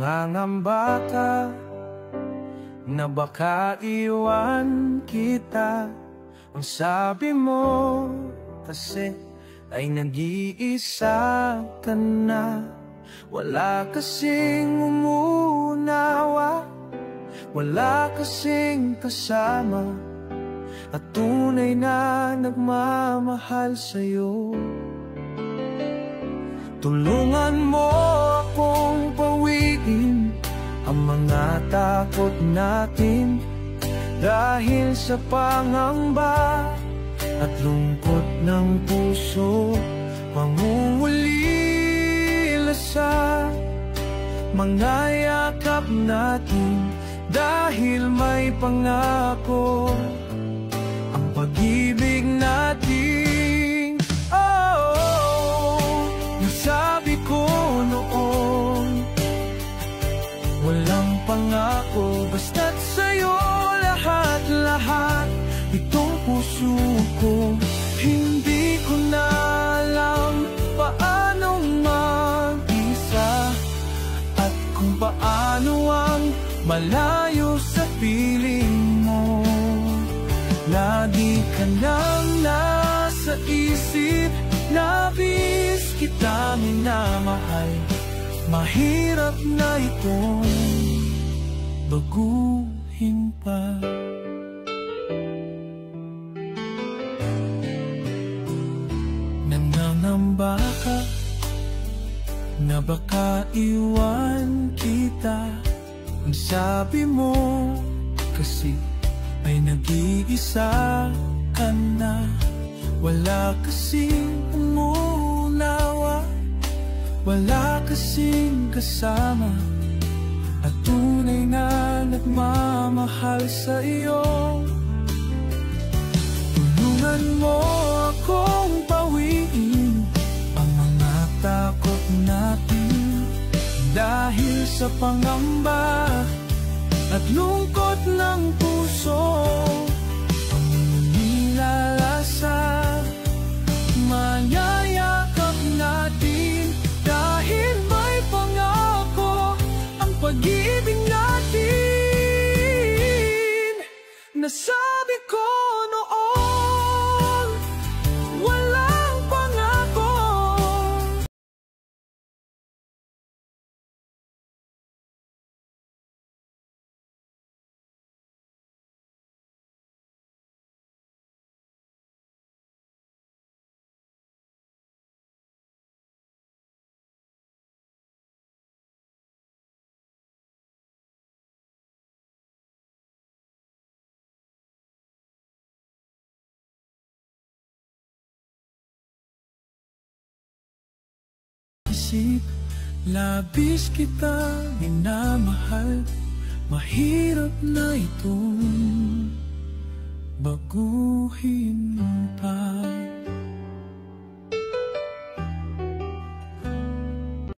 Nangangamba ka na baka iwan kita. Ang sabi mo kasi ay nag-iisa ka na. Wala kasing umunawa, wala kasing kasama, at tunay na nagmamahal sa'yo. Tulungan mo akong pawiin ang mga takot natin, dahil sa pangamba at lungkot ng puso, pangungulila sa mga yakap natin, dahil may pangako ang pag-ibig natin. Oh, nasabi ko noon, walang pangako, basta't sa'yo lahat-lahat. Itong puso ko, hindi ko na alam paano mag-isa, at kung paano ang malayo sa piling mo. Lagi ka nang nasa isip, labis kitang minamahal. Mahirap na itong baguhin pa. Nangangamba ka na baka iwan kita. Ang sabi mo kasi ay nag-iisa ka na. Wala kasing umunawa, wala kasing kasama, at tunay na nagmamahal sa iyo. Tulungan mo akong pawiin ang mga takot natin, dahil sa pangamba at lungkot ng puso, ang nilalasa mayayakap natin, dahil may pangako ang pag-ibig natin. Nasabi ko noon, walang pangako. Labis kita minamahal, mahirap na itong baguhin pa.